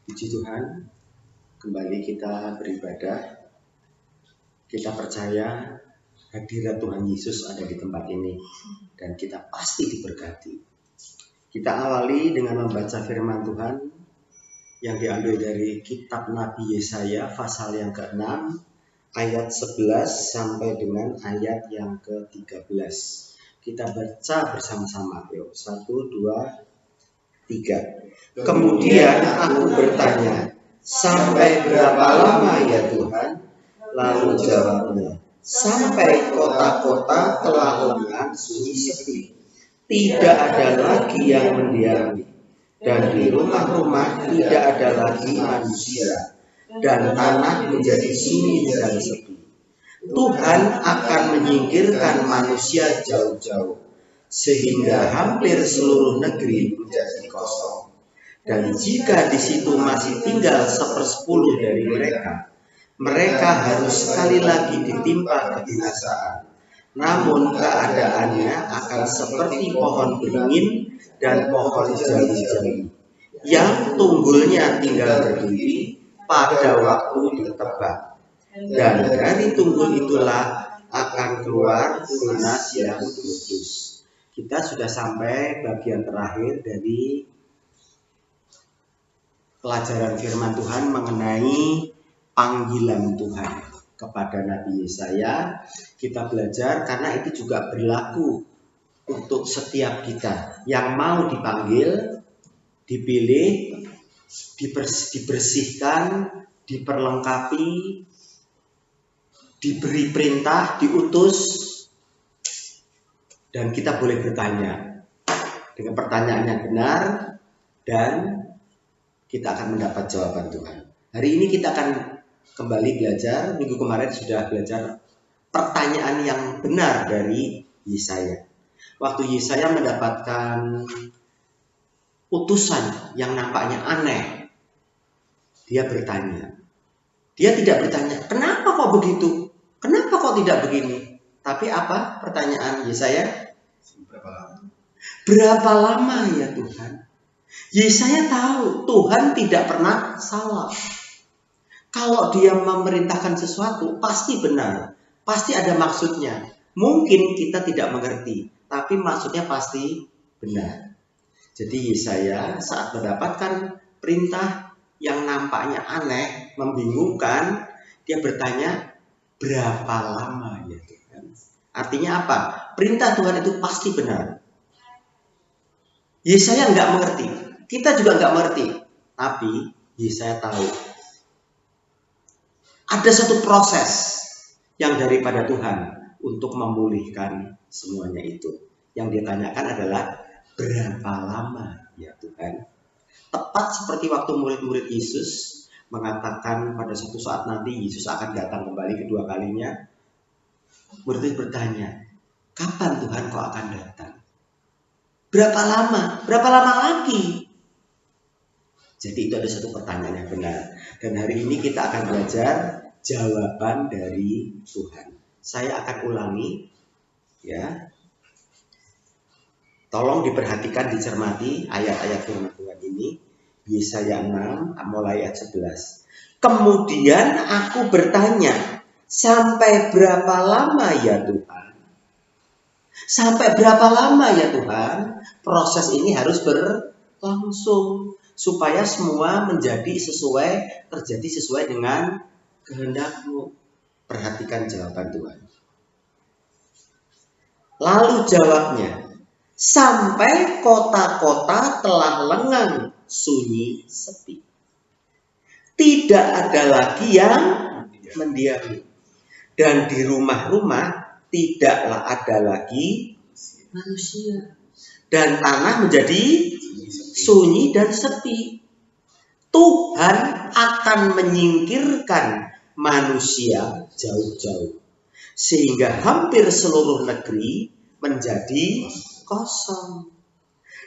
Puji Tuhan, kembali kita beribadah. Kita percaya hadirat Tuhan Yesus ada di tempat ini dan kita pasti diberkati. Kita awali dengan membaca firman Tuhan yang diambil dari kitab Nabi Yesaya pasal yang ke-6 ayat 11 sampai dengan ayat yang ke-13. Kita baca bersama-sama. Yuk, 1, 2, 3. Kemudian aku bertanya, sampai berapa lama ya Tuhan? Lalu jawabnya, sampai kota-kota telah lengang sunyi sepi, tidak ada lagi yang mendiami, dan di rumah-rumah tidak ada lagi manusia, dan tanah menjadi sunyi dan sepi. Tuhan akan menyingkirkan manusia jauh-jauh, sehingga hampir seluruh negeri menjadi kosong. Dan jika di situ masih tinggal 1/10 dari mereka, mereka harus sekali lagi ditimpa kebinasaan. Namun keadaannya akan seperti pohon beringin dan pohon jawi-jawi, yang tunggulnya tinggal berdiri pada waktu ditebang. Dan dari tunggul itulah akan keluar tunas yang kudus. Kita sudah sampai bagian terakhir dari pelajaran firman Tuhan mengenai panggilan Tuhan kepada Nabi Yesaya. Kita belajar karena itu juga berlaku untuk setiap kita yang mau dipanggil, dipilih, dibersihkan, diperlengkapi, diberi perintah, diutus, dan kita boleh bertanya dengan pertanyaan yang benar dan kita akan mendapat jawaban Tuhan. Hari ini kita akan kembali belajar. Minggu kemarin sudah belajar pertanyaan yang benar dari Yesaya. Waktu Yesaya mendapatkan utusan yang nampaknya aneh, dia bertanya. Dia tidak bertanya, kenapa kok begitu? Kenapa kok tidak begini? Tapi apa pertanyaan Yesaya? Berapa lama ya Tuhan? Yesaya tahu Tuhan tidak pernah salah. Kalau dia memerintahkan sesuatu pasti benar, pasti ada maksudnya. Mungkin kita tidak mengerti, tapi maksudnya pasti benar. Jadi Yesaya saat mendapatkan perintah yang nampaknya aneh, membingungkan, dia bertanya, berapa lama ya Tuhan? Artinya apa? Perintah Tuhan itu pasti benar. Yesaya nggak mengerti. Kita juga nggak mengerti, tapi Yesaya tahu ada satu proses yang daripada Tuhan untuk memulihkan semuanya itu. Yang ditanyakan adalah berapa lama ya Tuhan? Tepat seperti waktu murid-murid Yesus mengatakan pada suatu saat nanti Yesus akan datang kembali kedua kalinya. Murid bertanya, kapan Tuhan kau akan datang? Berapa lama? Berapa lama lagi? Jadi itu ada satu pertanyaan yang benar. Dan hari ini kita akan belajar jawaban dari Tuhan. Saya akan ulangi, ya. Tolong diperhatikan, dicermati ayat-ayat firman Tuhan ini. Yesaya 6, mulai ayat 11. Kemudian aku bertanya, sampai berapa lama ya Tuhan? Sampai berapa lama ya Tuhan? Proses ini harus berlangsung supaya semua terjadi sesuai dengan kehendak-Mu. Perhatikan jawaban Tuhan. Lalu jawabnya, sampai kota-kota telah lengang sunyi sepi, tidak ada lagi yang mendiami, dan di rumah-rumah tidaklah ada lagi manusia, dan tanah menjadi sunyi dan sepi. Tuhan akan menyingkirkan manusia jauh-jauh, sehingga hampir seluruh negeri menjadi kosong.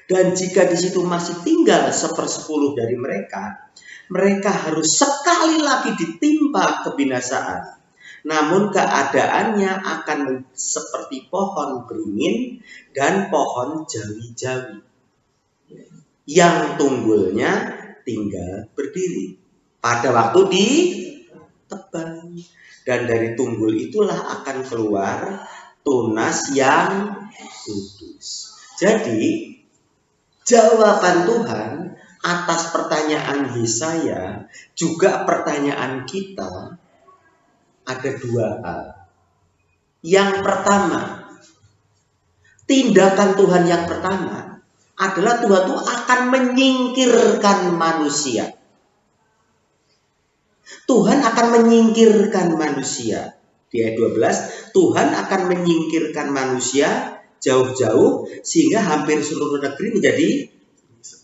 Dan jika di situ masih tinggal 1/10 dari mereka, mereka harus sekali lagi ditimpa kebinasaan. Namun keadaannya akan seperti pohon beringin dan pohon jawi-jawi, yang tunggulnya tinggal berdiri pada waktu ditebang. Dan dari tunggul itulah akan keluar tunas yang kudus. Jadi jawaban Tuhan atas pertanyaan Yesaya, juga pertanyaan kita, ada dua hal. Yang pertama, tindakan Tuhan yang pertama adalah Tuhan itu akan menyingkirkan manusia. Tuhan akan menyingkirkan manusia. Di ayat 12, Tuhan akan menyingkirkan manusia jauh-jauh sehingga hampir seluruh negeri menjadi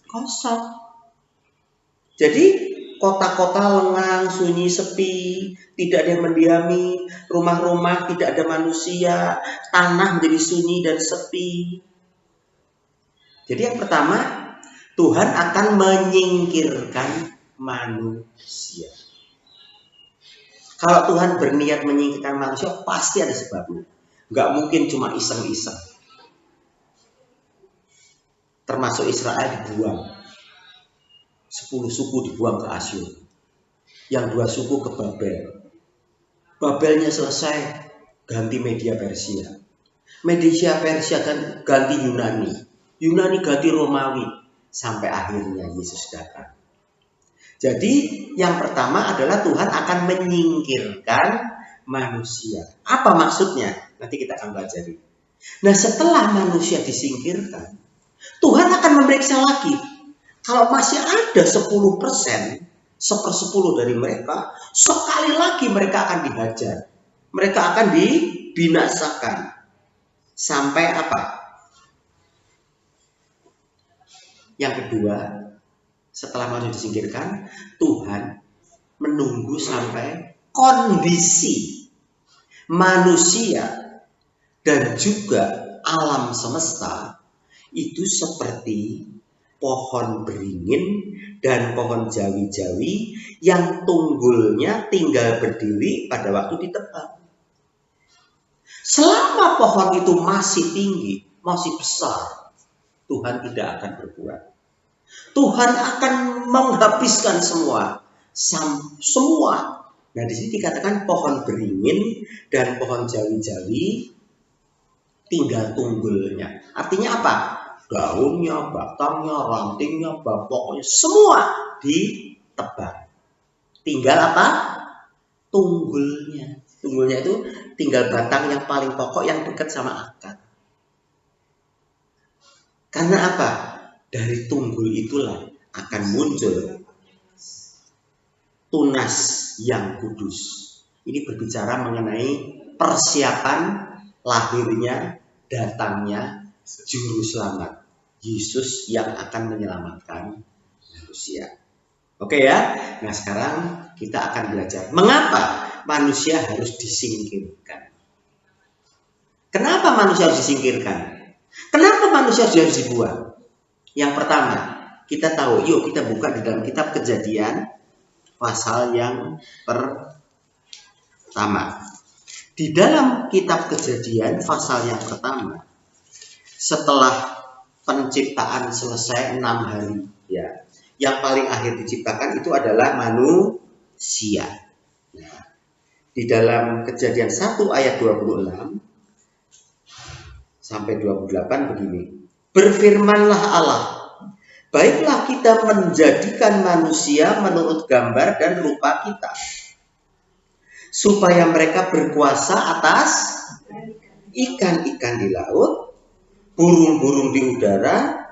kosong. Jadi kota-kota lengang, sunyi, sepi, tidak ada yang mendiami, rumah-rumah tidak ada manusia, tanah menjadi sunyi dan sepi. Jadi yang pertama, Tuhan akan menyingkirkan manusia. Kalau Tuhan berniat menyingkirkan manusia, pasti ada sebabnya. Nggak mungkin cuma iseng-iseng. Termasuk Israel dibuang. 10 suku dibuang ke Asyur. Yang 2 suku ke Babel. Babelnya selesai, ganti media Persia. Media Persia kan ganti Yunani. Yunani ganti Romawi. Sampai akhirnya Yesus datang. Jadi yang pertama adalah Tuhan akan menyingkirkan manusia. Apa maksudnya? Nanti kita akan pelajari. Nah, setelah manusia disingkirkan, Tuhan akan memeriksa lagi. Kalau masih ada 10%, 1/10 dari mereka, sekali lagi mereka akan dihajar. Mereka akan dibinasakan. Sampai apa? Yang kedua, setelah manusia disingkirkan, Tuhan menunggu sampai kondisi manusia dan juga alam semesta itu seperti pohon beringin dan pohon jawi-jawi yang tunggulnya tinggal berdiri pada waktu ditebang. Selama pohon itu masih tinggi, masih besar, Tuhan tidak akan berbuat. Tuhan akan menghabiskan semua. Nah, di sini dikatakan pohon beringin dan pohon jawi-jawi tinggal tunggulnya. Artinya apa? Daunnya, batangnya, rantingnya, pokoknya semua ditebang. Tinggal apa? Tunggulnya. Tunggulnya itu tinggal batang yang paling pokok yang dekat sama akar. Karena apa? Dari tunggul itulah akan muncul tunas yang kudus. Ini berbicara mengenai persiapan lahirnya, datangnya Juru Selamat, Yesus yang akan menyelamatkan manusia. Oke ya? Nah, sekarang kita akan belajar mengapa manusia harus disingkirkan. Kenapa manusia harus disingkirkan? Kenapa manusia harus dibuang? Yang pertama, kita tahu, yuk kita buka di dalam kitab Kejadian pasal yang pertama. Di dalam kitab Kejadian pasal yang pertama, setelah penciptaan selesai 6 hari, ya, yang paling akhir diciptakan itu adalah manusia. Nah, di dalam Kejadian 1 ayat 26 sampai 28 begini. Berfirmanlah Allah, baiklah kita menjadikan manusia menurut gambar dan rupa kita, supaya mereka berkuasa atas ikan-ikan di laut, burung-burung di udara,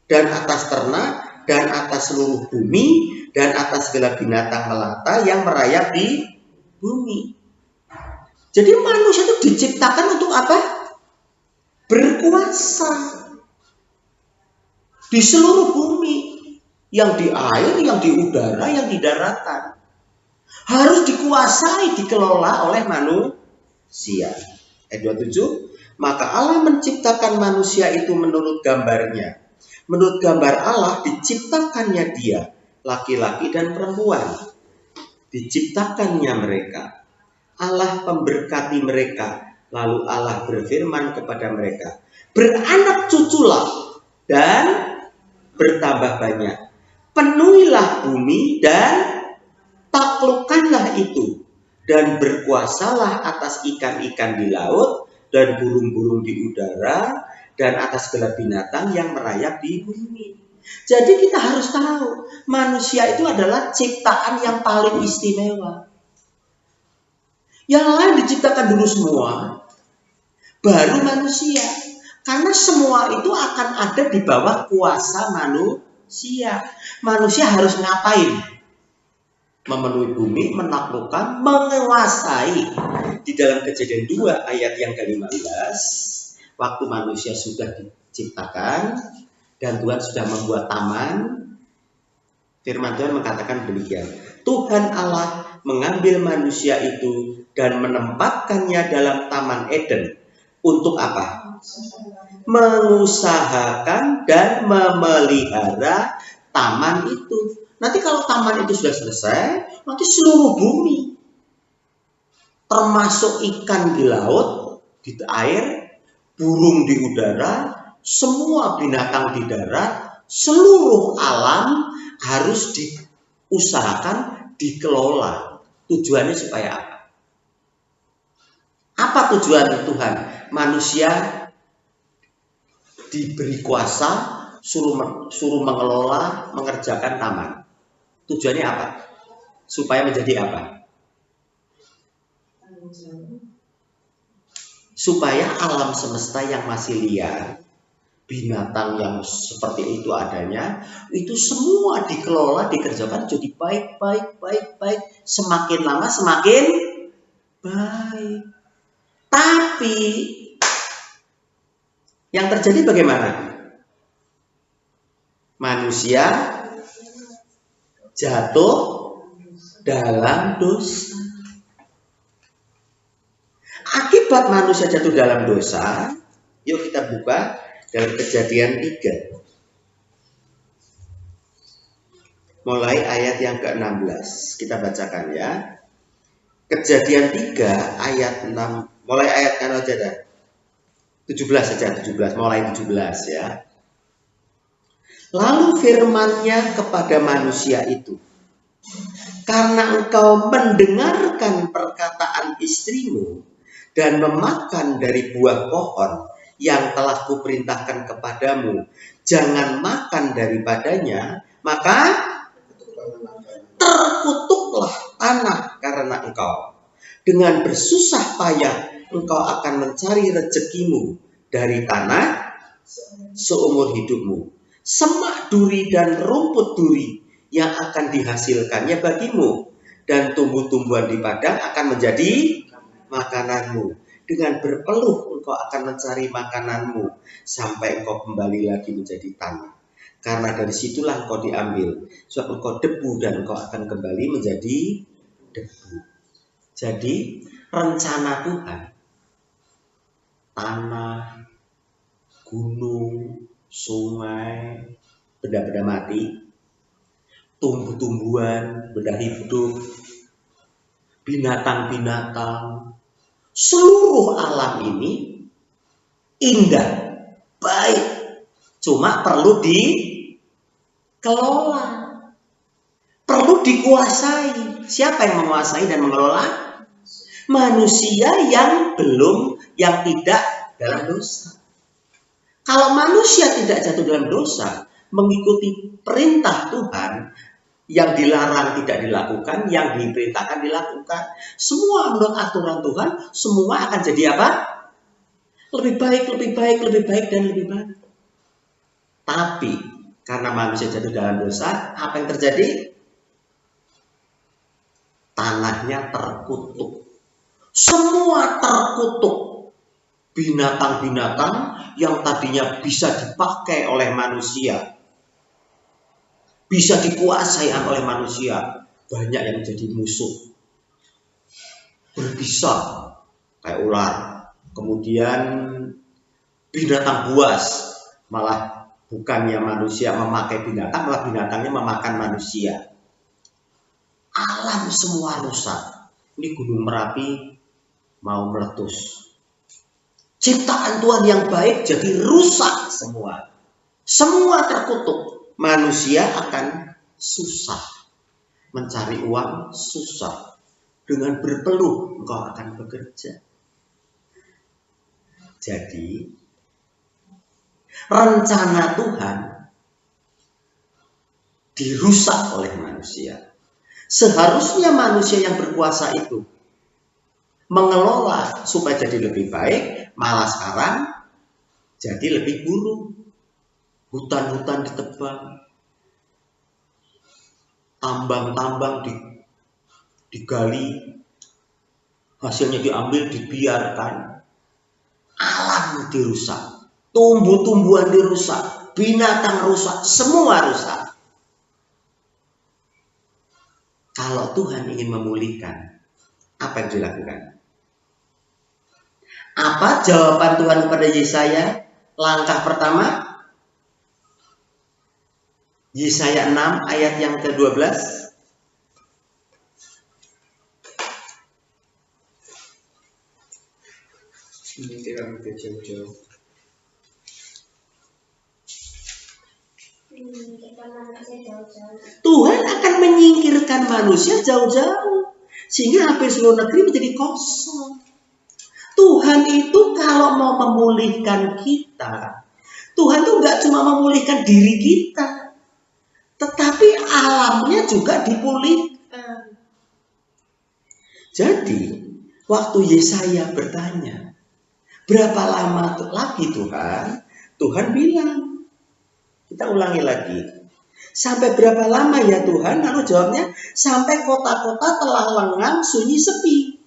dan atas ternak, dan atas seluruh bumi, dan atas segala binatang melata yang merayap di bumi. Jadi manusia itu diciptakan untuk apa? Berkuasa di seluruh bumi, yang di air, yang di udara, yang di daratan. Harus dikuasai, dikelola oleh manusia. Ayat 27, maka Allah menciptakan manusia itu menurut gambarnya. Menurut gambar Allah diciptakannya dia, laki-laki dan perempuan. Diciptakannya mereka. Allah memberkati mereka. Lalu Allah berfirman kepada mereka, beranak cuculah dan bertambah banyak. penuhilah bumi dan taklukkanlah itu, dan berkuasalah atas ikan-ikan di laut dan burung-burung di udara dan atas segala binatang yang merayap di bumi. Jadi kita harus tahu, manusia itu adalah ciptaan yang paling istimewa. Yang lain diciptakan dulu semua, baru manusia. Karena semua itu akan ada di bawah kuasa manusia. Manusia harus ngapain? Memenuhi bumi, menaklukkan, menguasai. Di dalam Kejadian 2 ayat yang ke-15, waktu manusia sudah diciptakan dan Tuhan sudah membuat taman, firman Tuhan mengatakan demikian. Tuhan Allah mengambil manusia itu dan menempatkannya dalam Taman Eden. Untuk apa? Mengusahakan dan memelihara taman itu. Nanti kalau taman itu sudah selesai, nanti seluruh bumi, termasuk ikan di laut, di air, burung di udara, semua binatang di darat, seluruh alam harus diusahakan, dikelola. Tujuannya supaya apa? Apa tujuan Tuhan? Manusia diberi kuasa, suruh mengelola, mengerjakan taman. Tujuannya apa? Supaya menjadi apa? Supaya alam semesta yang masih liar, binatang yang seperti itu adanya, itu semua dikelola, dikerjakan jadi baik. Semakin lama semakin baik. Tapi yang terjadi bagaimana? Manusia jatuh dalam dosa. Akibat manusia jatuh dalam dosa, yuk kita buka dalam Kejadian 3. Mulai ayat yang ke-16. Kita bacakan ya. Kejadian 3 ayat 6. Mulai ayat kan aja dah. 17, mulai 17 ya. Lalu firman-Nya kepada manusia itu, karena engkau mendengarkan perkataan istrimu dan memakan dari buah pohon yang telah kuperintahkan kepadamu, jangan makan daripadanya, maka terkutuklah tanah karena engkau. Dengan bersusah payah engkau akan mencari rezekimu dari tanah seumur hidupmu. Semak duri dan rumput duri yang akan dihasilkannya bagimu, dan tumbuh-tumbuhan di padang akan menjadi makananmu. Dengan berpeluh engkau akan mencari makananmu sampai engkau kembali lagi menjadi tanah. Karena dari situlah engkau diambil, sebab engkau debu dan engkau akan kembali menjadi debu. Jadi rencana Tuhan, tanah, gunung, sungai, benda-benda mati, tumbuh-tumbuhan, benda hidup, binatang-binatang, seluruh alam ini indah, baik, cuma perlu dikelola, perlu dikuasai. Siapa yang menguasai dan mengelola? Manusia yang tidak dalam dosa. Kalau manusia tidak jatuh dalam dosa, mengikuti perintah Tuhan, yang dilarang tidak dilakukan, yang diperintahkan dilakukan, semua menurut aturan Tuhan, semua akan jadi apa? Lebih baik, dan lebih baik. Tapi karena manusia jatuh dalam dosa, apa yang terjadi? Tanahnya terkutuk. Semua terkutuk. Binatang-binatang yang tadinya bisa dipakai oleh manusia, bisa dikuasai oleh manusia, banyak yang menjadi musuh, berbisa kayak ular. Kemudian binatang buas, malah bukannya manusia memakai binatang, malah binatangnya memakan manusia. Alam semua rusak. Ini Gunung Merapi mau meletus. Ciptaan Tuhan yang baik jadi rusak semua. Semua terkutuk. Manusia akan susah. Mencari uang susah. Dengan berpeluh engkau akan bekerja. Jadi, rencana Tuhan dirusak oleh manusia. Seharusnya manusia yang berkuasa itu mengelola supaya jadi lebih baik, malah sekarang jadi lebih buruk. Hutan-hutan ditebang, tambang-tambang digali, hasilnya diambil, dibiarkan. Alam dirusak, tumbuh-tumbuhan dirusak, binatang rusak, semua rusak. Kalau Tuhan ingin memulihkan, apa yang dilakukan? Apa jawaban Tuhan kepada Yesaya? Langkah pertama, Yesaya 6 ayat yang ke-12. Tuhan akan menyingkirkan manusia jauh-jauh, sehingga hampir seluruh negeri menjadi kosong. Tuhan itu kalau mau memulihkan kita, Tuhan itu nggak cuma memulihkan diri kita, tetapi alamnya juga dipulihkan. Jadi, waktu Yesaya bertanya, berapa lama lagi Tuhan? Tuhan bilang, kita ulangi lagi. Sampai berapa lama ya Tuhan? Lalu jawabnya, sampai kota-kota telah lengang, sunyi, sepi.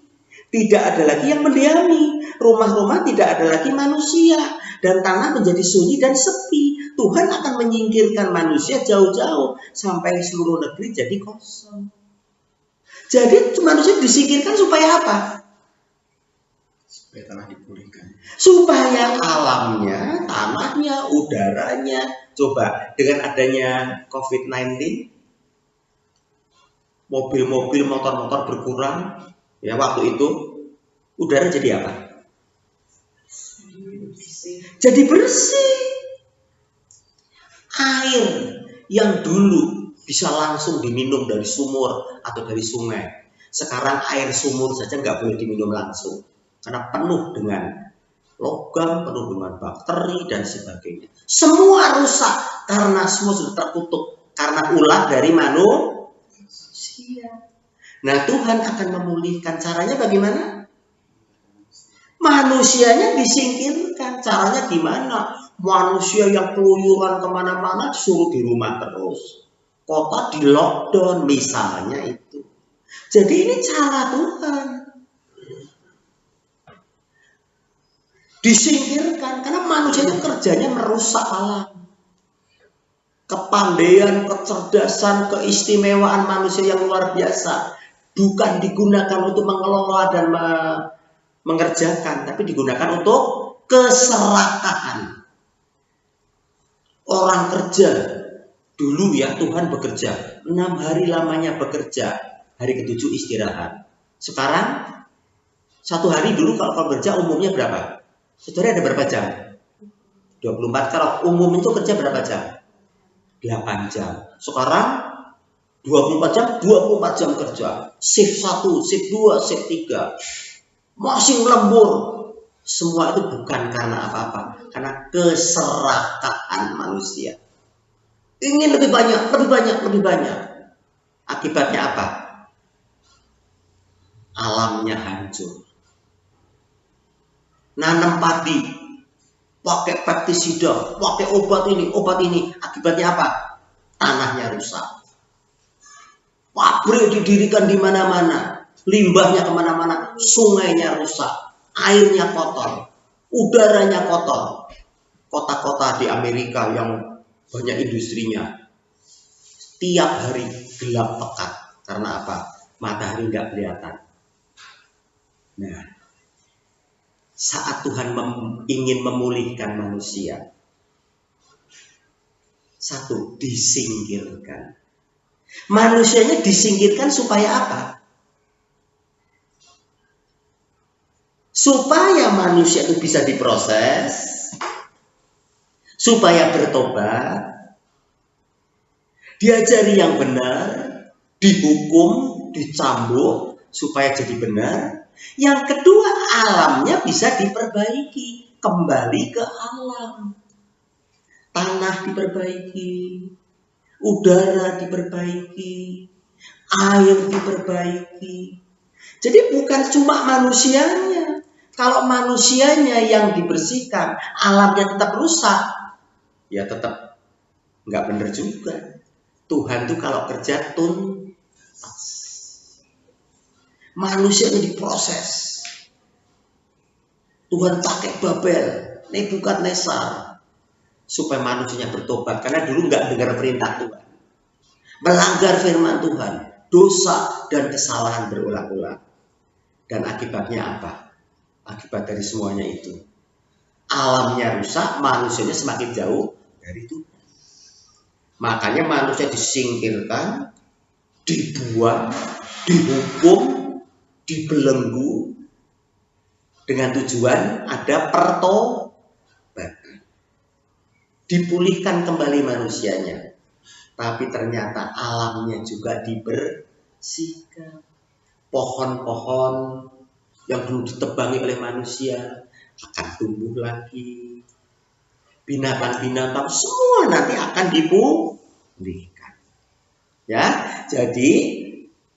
Tidak ada lagi yang mendiami. Rumah-rumah tidak ada lagi manusia. Dan tanah menjadi sunyi dan sepi. Tuhan akan menyingkirkan manusia jauh-jauh. Sampai seluruh negeri jadi kosong. Jadi manusia disingkirkan supaya apa? Supaya tanah dipulihkan. Supaya alamnya, tanahnya, udaranya. Coba dengan adanya COVID-19, mobil-mobil, motor-motor berkurang. Ya, waktu itu udara jadi apa? Jadi bersih. Air yang dulu bisa langsung diminum dari sumur atau dari sungai, sekarang air sumur saja nggak boleh diminum langsung karena penuh dengan logam, penuh dengan bakteri dan sebagainya. Semua rusak karena semua sudah tertutup karena ulah dari manusia. Nah, Tuhan akan memulihkan. Caranya bagaimana? Manusianya disingkirkan. Caranya gimana? Manusia yang keluyuran kemana-mana disuruh di rumah terus. Kota di lockdown misalnya itu. Jadi ini cara Tuhan. Disingkirkan karena manusia itu kerjanya merusak alam. Kepandaian, kecerdasan, keistimewaan manusia yang luar biasa bukan digunakan untuk mengelola dan mengerjakan, tapi digunakan untuk keserakahan. Orang kerja dulu ya, Tuhan bekerja 6 hari lamanya bekerja, hari ke-7 istirahat. Sekarang 1 hari dulu kalau kerja umumnya berapa? Saudara ada berapa jam? 24. Kalau umum itu kerja berapa jam? 8 jam. Sekarang 24 jam, 24 jam kerja. Shift 1, shift 2, shift 3. Masih lembur. Semua itu bukan karena apa-apa. Karena keserakaan manusia. Ingin lebih banyak, lebih banyak, lebih banyak. Akibatnya apa? Alamnya hancur. Nanam padi, pakai pestisida, pakai obat ini. Akibatnya apa? Tanahnya rusak. Pabrik didirikan di mana-mana, limbahnya kemana-mana, sungainya rusak, airnya kotor, udaranya kotor. Kota-kota di Amerika yang banyak industrinya, tiap hari gelap pekat. Karena apa? Matahari nggak kelihatan. Nah, saat Tuhan ingin memulihkan manusia, satu, disingkirkan. Manusianya disingkirkan supaya apa? Supaya manusia itu bisa diproses, supaya bertobat, diajari yang benar, dihukum, dicambuk supaya jadi benar. Yang kedua, alamnya bisa diperbaiki, kembali ke alam. Tanah diperbaiki, udara diperbaiki, air diperbaiki. Jadi bukan cuma manusianya. Kalau manusianya yang dibersihkan, alamnya tetap rusak, ya tetap nggak benar juga. Tuhan tuh kalau kerja tuntas. Manusia itu diproses. Tuhan pakai Babel, Nebukadnezar, supaya manusianya bertobat. Karena dulu nggak dengar perintah Tuhan, melanggar firman Tuhan, dosa dan kesalahan berulang-ulang. Dan akibatnya apa? Akibat dari semuanya itu, alamnya rusak, manusianya semakin jauh dari Tuhan. Makanya manusia disingkirkan, dibuang, dihukum, dibelenggu, dengan tujuan ada pertobatan, dipulihkan kembali manusianya. Tapi ternyata alamnya juga dibersihkan. Pohon-pohon yang dulu ditebangi oleh manusia akan tumbuh lagi. Binatang-binatang semua nanti akan dipulihkan. Ya, jadi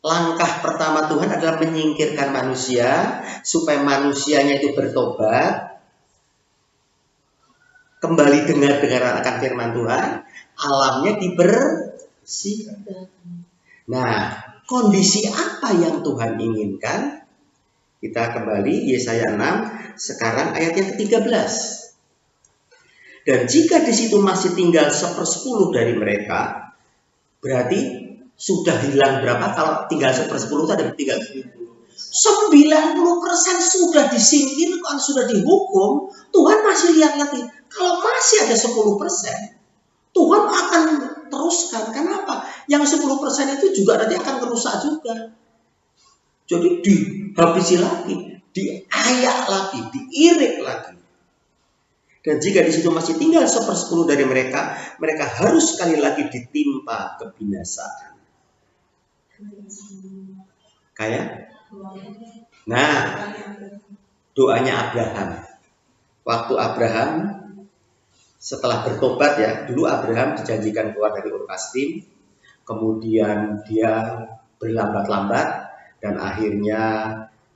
langkah pertama Tuhan adalah menyingkirkan manusia supaya manusianya itu bertobat, kembali dengar-dengar akan firman Tuhan, alamnya dibersihkan. Nah, kondisi apa yang Tuhan inginkan? Kita kembali Yesaya 6, sekarang ayat yang ke-13. Dan jika di situ masih tinggal 1/10 dari mereka, berarti sudah hilang berapa? Kalau tinggal 1/10 itu ada tinggal 90% sudah disingkirkan, sudah dihukum. Tuhan masih lihat lagi. Kalau masih ada 10%, Tuhan akan teruskan. Kenapa? Yang 10% itu juga nanti akan merusak juga. Jadi dihabisi lagi, diayak lagi, diirik lagi. Dan jika di situ masih tinggal 1/10 dari mereka, mereka harus sekali lagi ditimpa kebinasaan. Kayak? Nah, doanya Abraham. Waktu Abraham setelah bertobat ya, dulu Abraham dijanjikan keluar dari Ur Kasdim, kemudian dia berlambat-lambat, dan akhirnya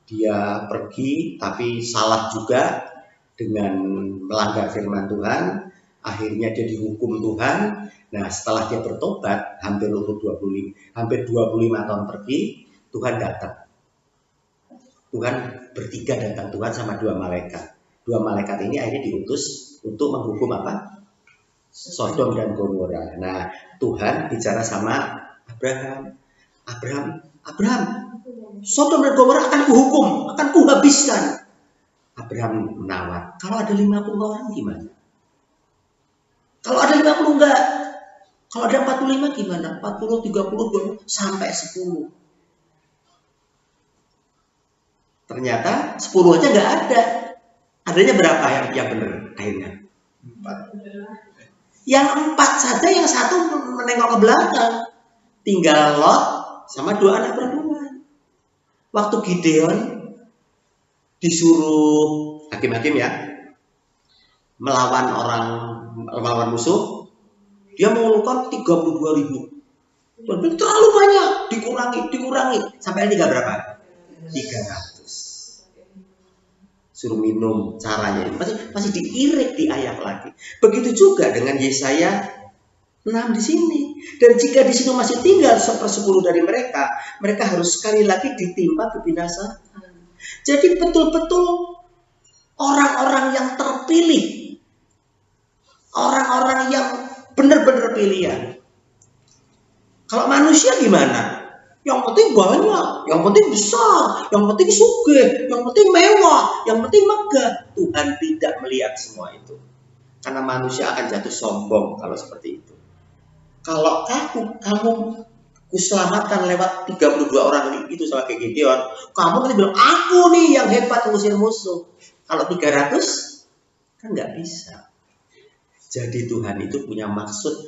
dia pergi tapi salah juga dengan melanggar firman Tuhan. Akhirnya dia dihukum Tuhan. Nah, setelah dia bertobat hampir 25 tahun pergi, Tuhan datang. Tuhan bertiga datang, Tuhan sama 2 malaikat. 2 malaikat ini akhirnya diutus untuk menghukum apa? Sodom dan Gomora. Nah, Tuhan bicara sama Abraham, Sodom dan Gomora akan kuhukum, akan kuhabiskan. Abraham menawar, kalau ada 50 orang gimana? Kalau ada 50 enggak? Kalau ada 45 gimana? 40, 30, 20, sampai 10. Ternyata 10 aja enggak ada. Adanya berapa yang benar akhirnya? 4. Yang 4 saja, yang 1 menengok ke belakang. Tinggal Lot sama 2 anak perempuan. Waktu Gideon disuruh hakim-hakim ya, melawan musuh, dia mengumpulkan 32.000. Terlalu banyak, dikurangi sampai tinggal berapa? 300. Suruh minum, caranya masih diirik, diayak lagi. Begitu juga dengan Yesaya 6 di sini. Dan jika di situ masih tinggal 1/10 dari mereka harus sekali lagi ditimpa kebinasaan. Jadi betul-betul orang-orang yang terpilih, orang-orang yang benar-benar pilihan. Kalau manusia gimana? Yang penting banyak, yang penting besar, yang penting sugih, yang penting mewah, yang penting megah. Tuhan tidak melihat semua itu. Karena manusia akan jatuh sombong kalau seperti itu. Kalau kamu kuselamatkan lewat 32 orang itu sama kayak Gideon, kamu nanti bilang, aku nih yang hebat mengusir musuh. Kalau 300 kan nggak bisa. Jadi Tuhan itu punya maksud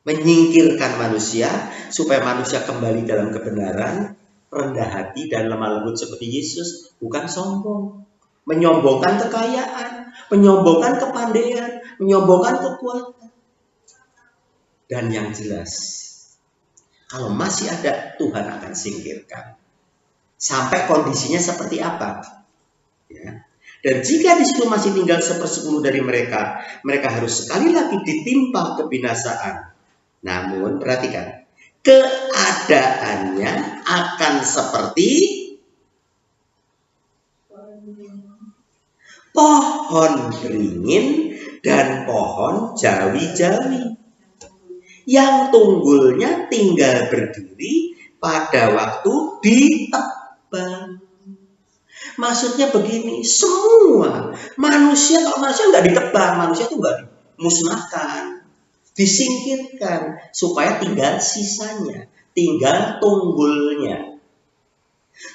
menyingkirkan manusia supaya manusia kembali dalam kebenaran, rendah hati dan lemah lembut seperti Yesus, bukan sombong, menyombongkan kekayaan, menyombongkan kepandaian, menyombongkan kekuatan. Dan yang jelas, kalau masih ada, Tuhan akan singkirkan. Sampai kondisinya seperti apa? Ya. Dan jika di situ masih tinggal 1/10 dari mereka, mereka harus sekali lagi ditimpa kebinasaan. Namun perhatikan, keadaannya akan seperti pohon beringin dan pohon jawi-jawi yang tunggulnya tinggal berdiri pada waktu ditebang. Maksudnya begini, semua manusia, kalau manusia nggak ditebang, manusia itu nggak dimusnahkan, disingkirkan, supaya tinggal sisanya, tinggal tunggulnya.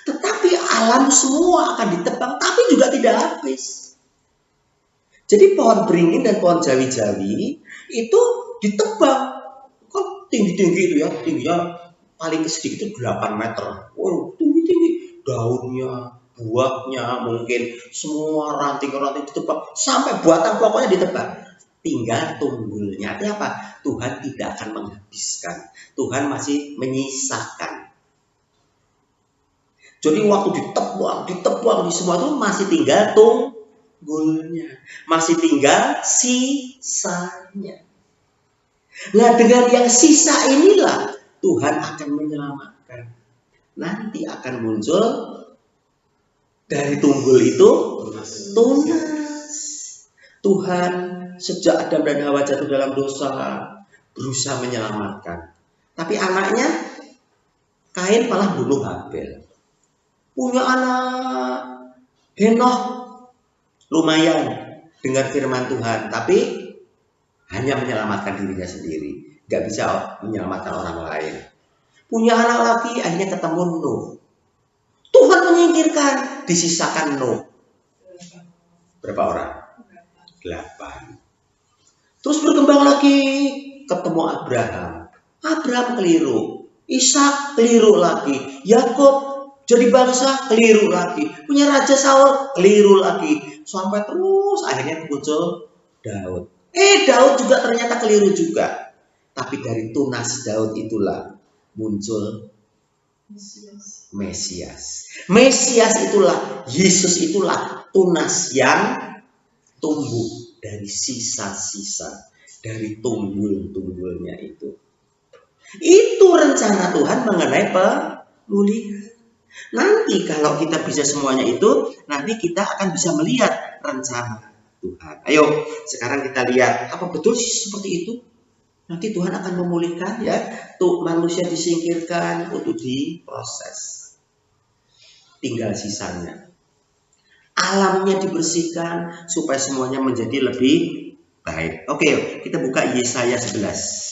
Tetapi alam semua akan ditebang, tapi juga tidak habis. Jadi pohon beringin dan pohon jawi-jawi itu ditebang. Kok tinggi-tinggi itu ya, tingginya paling sedikit itu 8 meter. Wow, tinggi-tinggi. Daunnya, buahnya, mungkin semua ranting-ranting ditebang. Sampai batang pokoknya ditebang. Tinggal tunggulnya. Artinya apa? Tuhan tidak akan menghabiskan. Tuhan masih menyisakan. Jadi waktu ditebang di semua itu masih tinggal tunggulnya. Masih tinggal sisanya. Nah, dengan yang sisa inilah Tuhan akan menyelamatkan. Nanti akan muncul dari tunggul itu tunas. Tuhan sejak Adam dan Hawa jatuh dalam dosa berusaha menyelamatkan. Tapi anaknya Kain malah bunuh Habel. Punya anak Henoh lumayan dengar firman Tuhan, tapi hanya menyelamatkan dirinya sendiri, gak bisa menyelamatkan orang lain. Punya anak lagi, akhirnya ketemu Nuh. Tuhan menyingkirkan, disisakan Nuh. Berapa orang? 8. Terus berkembang lagi, ketemu Abraham. Abraham keliru, Ishak keliru lagi, Yakub jadi bangsa keliru lagi, punya Raja Saul keliru lagi, sampai terus akhirnya muncul Daud. Daud juga ternyata keliru juga. Tapi dari tunas Daud itulah muncul Mesias. Mesias itulah, Yesus itulah tunas yang tumbuh dari sisa-sisa, dari tunggul-tunggulnya itu. Itu rencana Tuhan mengenai pemulihan. Nanti kalau kita bisa semuanya itu, nanti kita akan bisa melihat rencana Tuhan. Ayo, sekarang kita lihat, apa betul sih seperti itu? Nanti Tuhan akan memulihkan ya, tuh manusia disingkirkan untuk diproses. Tinggal sisanya. Alamnya dibersihkan supaya semuanya menjadi lebih baik. Oke, yuk, kita buka Yesaya 11.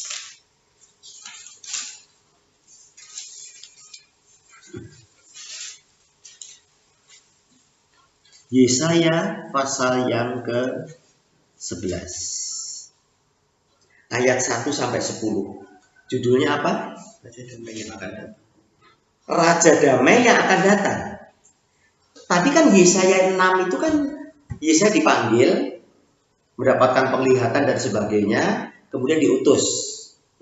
Yesaya pasal yang ke-11. Ayat 1 sampai 10. Judulnya apa? Raja Damai yang akan datang. Raja Damai yang akan datang. Tadi kan Yesaya 6 itu kan Yesaya dipanggil, mendapatkan penglihatan dan sebagainya, kemudian diutus.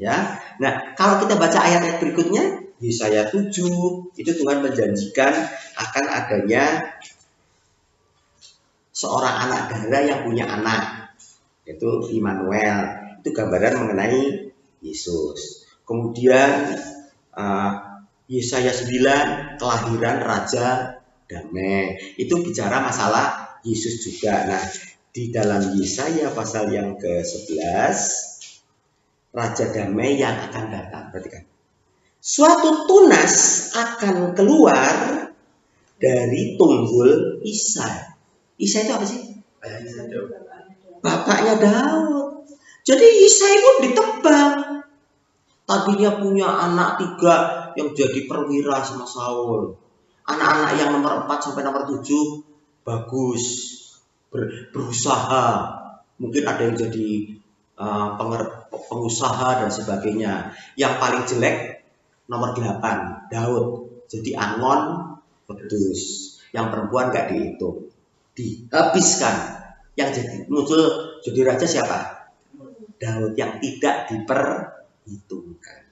Ya. Nah, kalau kita baca ayat-ayat berikutnya, Yesaya 7, itu Tuhan menjanjikan akan adanya seorang anak darah yang punya anak, yaitu Immanuel. Itu gambaran mengenai Yesus. Kemudian Yesaya 9, kelahiran Raja Damai. Itu bicara masalah Yesus juga. Nah, di dalam Yesaya pasal yang ke-11, Raja Damai yang akan datang. Perhatikan. Suatu tunas akan keluar dari tunggul Isai. Isai itu apa sih? Bapaknya Daud. Jadi Isai itu ditebang. Tadinya punya anak 3 yang jadi perwira sama Saul. Anak-anak yang nomor 4 sampai nomor 7 bagus, berusaha. Mungkin ada yang jadi pengusaha dan sebagainya. Yang paling jelek nomor 8, Daud. Jadi angon, wedus. Yang perempuan nggak dihitung, dihabiskan. Yang jadi muncul jadi raja siapa? Daud, yang tidak diperhitungkan.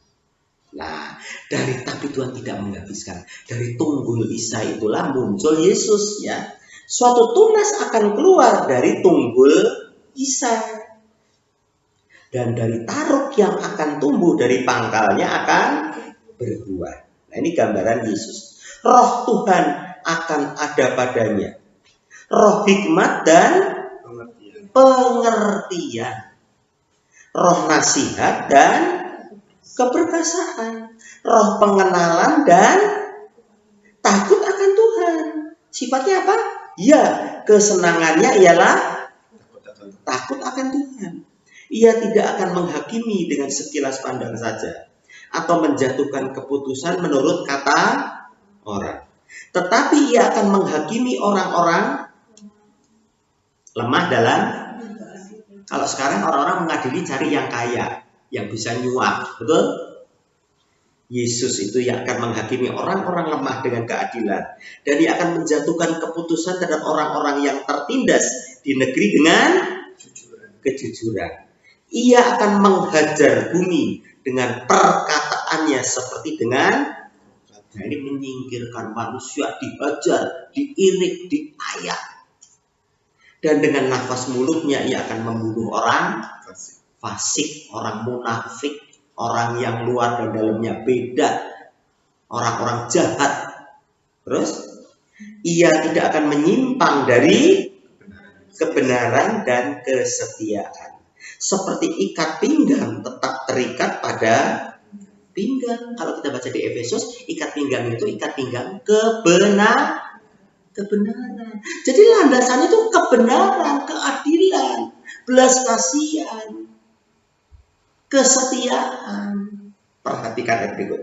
Nah, tapi Tuhan tidak menghabiskan. Dari tunggul Isai itulah muncul Yesus, ya. Suatu tunas akan keluar dari tunggul Isai. Dan dari taruk yang akan tumbuh dari pangkalnya akan berbuah. Nah, ini gambaran Yesus. Roh Tuhan akan ada padanya. Roh hikmat dan pengertian. Roh nasihat dan keperkasaan. Roh pengenalan dan takut akan Tuhan. Sifatnya apa? Ya, kesenangannya ialah takut akan Tuhan. Ia tidak akan menghakimi dengan sekilas pandang saja atau menjatuhkan keputusan menurut kata orang. Tetapi ia akan menghakimi orang-orang lemah dalam, kalau sekarang orang-orang mengadili cari yang kaya, yang bisa nyuap, betul? Yesus itu yang akan menghakimi orang-orang lemah dengan keadilan, dan ia akan menjatuhkan keputusan terhadap orang-orang yang tertindas di negeri dengan kejujuran. Ia akan menghajar bumi dengan perkataannya seperti dengan, nah ini menyingkirkan manusia, dihajar, diirik, diayak. Dan dengan nafas mulutnya ia akan membunuh orang fasik, orang munafik, orang yang luar dan dalamnya beda, orang-orang jahat. Terus, ia tidak akan menyimpang dari kebenaran dan kesetiaan. Seperti ikat pinggang tetap terikat pada pinggang. Kalau kita baca di Efesus, ikat pinggang itu ikat pinggang kebenaran. Jadi landasannya itu kebenaran, keadilan, belas kasihan, kesetiaan. Perhatikan ayat berikut.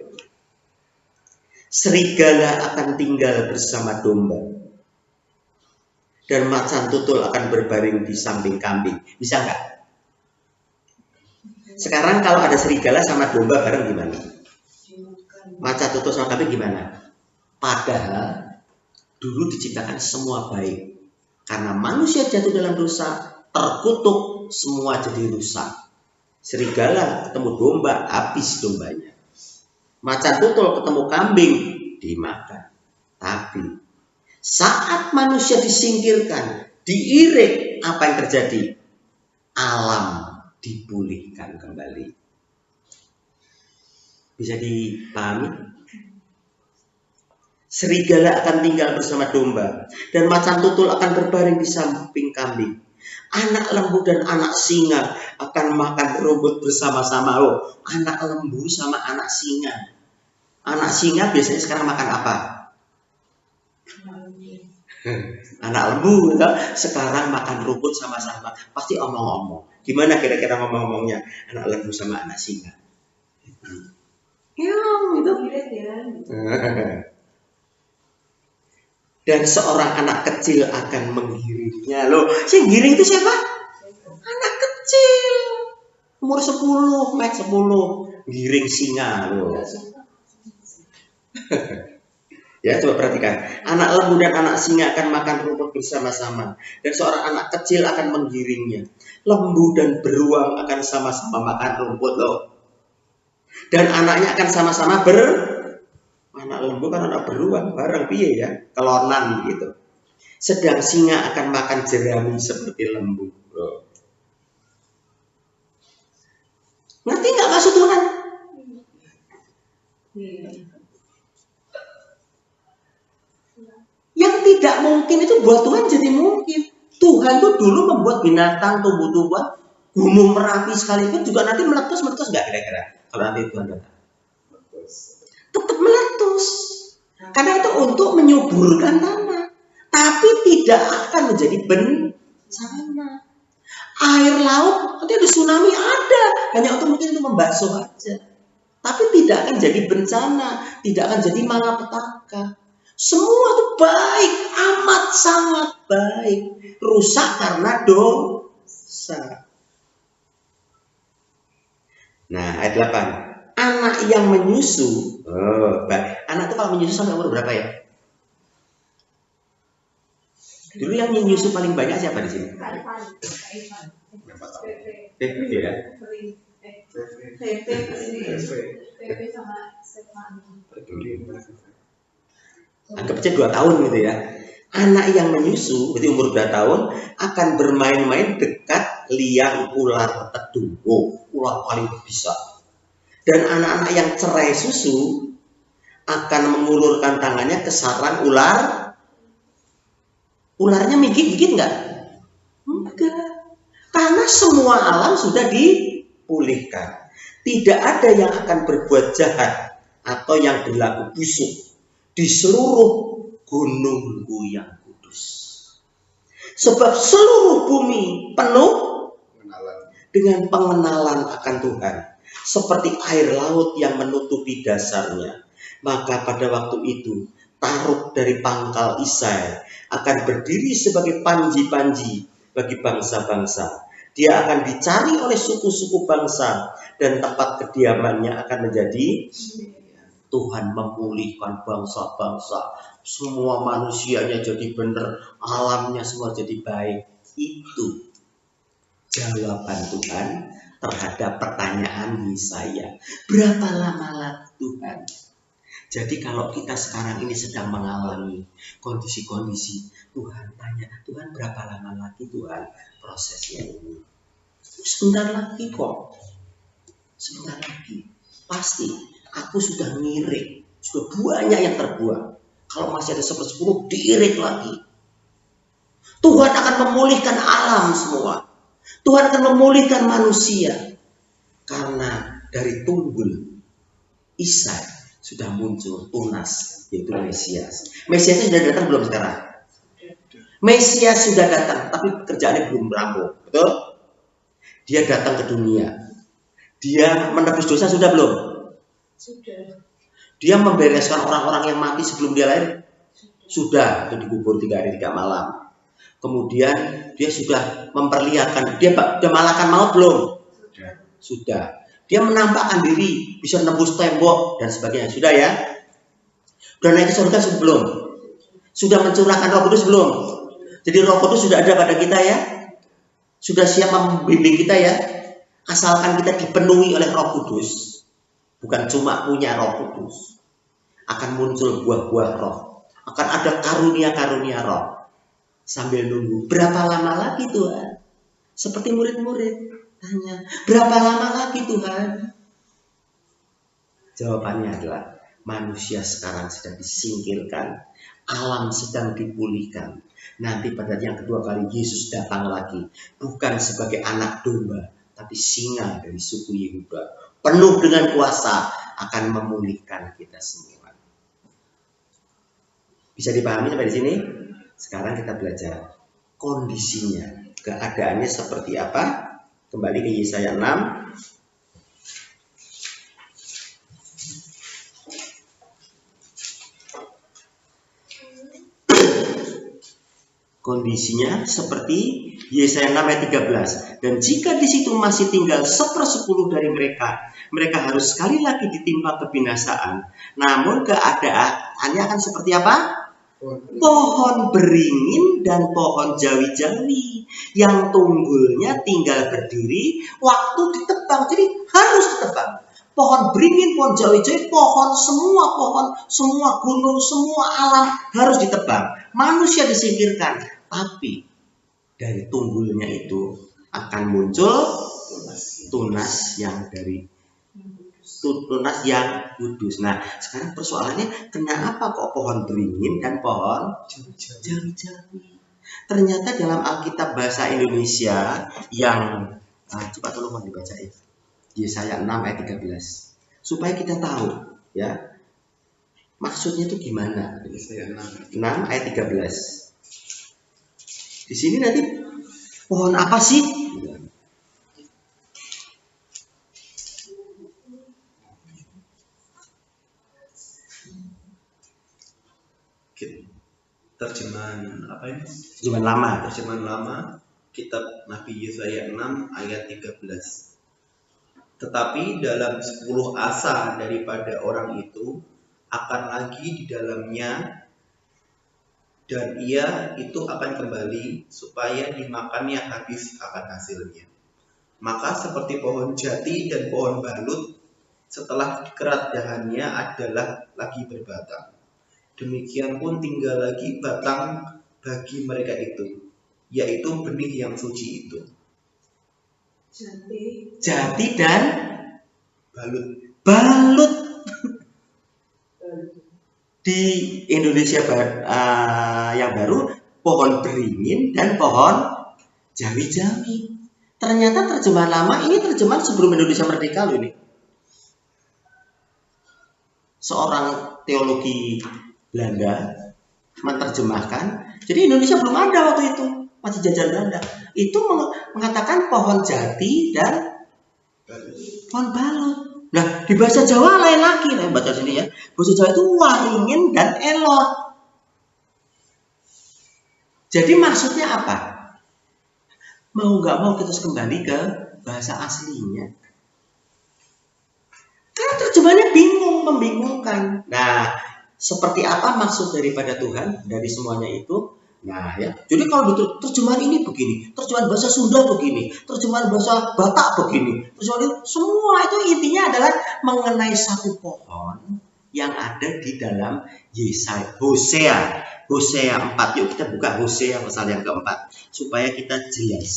Serigala akan tinggal bersama domba, dan macan tutul akan berbaring di samping kambing. Bisa nggak? Sekarang kalau ada serigala sama domba bareng gimana? Macan tutul sama kambing gimana? Padahal dulu diciptakan semua baik. Karena manusia jatuh dalam dosa, terkutuk, semua jadi rusak. Serigala ketemu domba, habis dombanya. Macan tutul ketemu kambing, dimakan. Tapi saat manusia disingkirkan, diirik, apa yang terjadi? Alam dipulihkan kembali. Bisa dipahami? Serigala akan tinggal bersama domba, dan macan tutul akan berbaring di samping kambing. Anak lembu dan anak singa akan makan rumput bersama-sama. Oh, anak lembu sama anak singa. Anak singa biasanya sekarang makan apa? Anak lembu, sekarang makan rumput sama-sama. Pasti omong-omong. Gimana kira-kira ngomong-ngomongnya anak lembu sama anak singa? Ya, itu. Dan seorang anak kecil akan menggiringnya. Loh, si giring itu siapa? Anak kecil. Umur 10, max 10. Giring singa loh. Ya, coba perhatikan. Anak lembu dan anak singa akan makan rumput bersama-sama, dan seorang anak kecil akan menggiringnya. Lembu dan beruang akan sama-sama makan rumput loh. Dan anaknya akan sama-sama anak lembu kan anak beruang bareng piye ya, kelonan gitu. Sedang singa akan makan jerami seperti lembu. Loh. Ngerti nggak maksud Tuhan? Yang tidak mungkin itu buat Tuhan jadi mungkin. Tuhan tuh dulu membuat binatang, tumbuh-tumbuhan, gunung Merapi sekalipun juga nanti meletus nggak kira-kira? Kalau nanti Tuhan datang, tetap meletus. Karena itu untuk menyuburkan tanah, tapi tidak akan menjadi bencana. Air laut nanti ada tsunami, ada, hanya untuk mungkin itu membasuh aja, tapi tidak akan jadi bencana, tidak akan jadi malapetaka. Semua itu baik, amat sangat baik. Rusak karena dosa. Nah, ayat 8. Anak yang menyusu. Anak itu kalau menyusu sampai umur berapa ya? Dulu yang menyusu paling banyak siapa di sini? PP ya? PP sama anggap aja 2 tahun gitu ya. Anak yang menyusu, berarti umur 2 tahun, akan bermain-main dekat liang ular tedung. Ular paling bisa. Dan anak-anak yang cerai susu akan mengulurkan tangannya ke sarang ular. Ularnya gigit nggak? Enggak. Karena semua alam sudah dipulihkan. Tidak ada yang akan berbuat jahat atau yang berlaku busuk di seluruh gunungku yang kudus. Sebab seluruh bumi penuh dengan pengenalan akan Tuhan. Seperti air laut yang menutupi dasarnya. Maka pada waktu itu Taruk dari pangkal Isai akan berdiri sebagai panji-panji bagi bangsa-bangsa. Dia akan dicari oleh suku-suku bangsa dan tempat kediamannya akan menjadi Tuhan memulihkan bangsa-bangsa. Semua manusianya jadi benar, alamnya semua jadi baik. Itu jawaban Tuhan terhadap pertanyaan Yesaya. Berapa lama lagi Tuhan? Jadi kalau kita sekarang ini sedang mengalami kondisi-kondisi, Tuhan tanya, Tuhan berapa lama lagi Tuhan prosesnya ini? Sebentar lagi kok. Sebentar lagi. Pasti aku sudah ngirik. Sudah banyak yang terbuang. Kalau masih ada 10 diirik lagi. Tuhan akan memulihkan alam semua. Tuhan akan memulihkan manusia. Karena dari tunggul Isai sudah muncul tunas, yaitu Mesias. Mesias itu sudah datang belum sekarang? Mesias sudah datang, tapi kerjaannya belum rampung. Betul? Dia datang ke dunia. Dia menebus dosa sudah belum? Sudah. Dia membereskan orang-orang yang mati sebelum dia lahir? Sudah. Itu dikubur 3 hari 3 malam. Kemudian dia sudah memperlihatkan, dia malahkan maut belum? Sudah. Dia menampakkan diri, bisa menembus tembok dan sebagainya. Sudah ya? Sudah naik ke surga sebelum? Sudah mencurahkan Roh Kudus belum? Jadi Roh Kudus sudah ada pada kita ya? Sudah siap membimbing kita ya? Asalkan kita dipenuhi oleh Roh Kudus. Bukan cuma punya Roh Kudus. Akan muncul buah-buah roh. Akan ada karunia-karunia roh. Sambil nunggu. Berapa lama lagi Tuhan? Seperti murid-murid. Tanya, berapa lama lagi Tuhan? Jawabannya adalah, manusia sekarang sedang disingkirkan. Alam sedang dipulihkan. Nanti pada yang kedua kali Yesus datang lagi. Bukan sebagai anak domba. Tapi singa dari suku Yehuda. Penuh dengan kuasa akan memulihkan kita semua. Bisa dipahami sampai di sini? Sekarang kita belajar kondisinya. Keadaannya seperti apa? Kembali ke Yesaya 6. Kondisinya seperti Yesaya 6 ayat 13. Dan jika di situ masih tinggal 1/10 dari mereka, mereka harus sekali lagi ditimpa kebinasaan. Namun keadaannya akan seperti apa? Pohon beringin dan pohon jawi-jawi yang tunggulnya tinggal berdiri waktu ditebang. Jadi harus ditebang. Pohon beringin, pohon jawi-jawi, pohon, semua gunung, semua alam harus ditebang. Manusia disingkirkan. Tapi dari tunggulnya itu akan muncul tunas yang kudus. Nah, sekarang persoalannya, kenapa kok pohon beringin dan pohon jawi-jawi? Ternyata dalam Alkitab bahasa Indonesia yang coba tolong dibacain Yesaya 6 ayat 13 supaya kita tahu ya maksudnya itu gimana. Yesaya 6 ayat 13. Di sini nanti pohon apa sih? Terjemahan apa ini? Terjemahan lama. Kitab Nabi Yesaya 6 ayat 13. Tetapi dalam 10 asa daripada orang itu akan lagi di dalamnya, dan ia itu akan kembali supaya dimakannya habis akan hasilnya. Maka seperti pohon jati dan pohon balut setelah dikerat dahannya adalah lagi berbatang. Demikian pun tinggal lagi batang bagi mereka itu, yaitu benih yang suci itu. Jati dan Balut. balut. Di Indonesia yang baru, pohon beringin dan pohon jawi-jawi. Ternyata terjemahan lama ini terjemahan sebelum Indonesia merdeka loh ini. Seorang teologi Belanda menerjemahkan. Jadi Indonesia belum ada waktu itu, masih jajahan Belanda. Itu mengatakan pohon jati dan pohon balut. Nah, di bahasa Jawa lain lagi. Nah, baca sini ya. Bahasa Jawa itu waringin dan elot. Jadi maksudnya apa? Mau nggak mau kita harus kembali ke bahasa aslinya. Karena terjemahannya bingung, membingungkan. Nah, seperti apa maksud daripada Tuhan dari semuanya itu? Nah ya, jadi kalau betul terjemahan ini begini, terjemahan bahasa Sunda begini, terjemahan bahasa Batak begini, terjemahan itu, semua itu intinya adalah mengenai satu pohon yang ada di dalam Yesaya, Hosea 4. Yuk kita buka Hosea pasal yang keempat supaya kita jelas.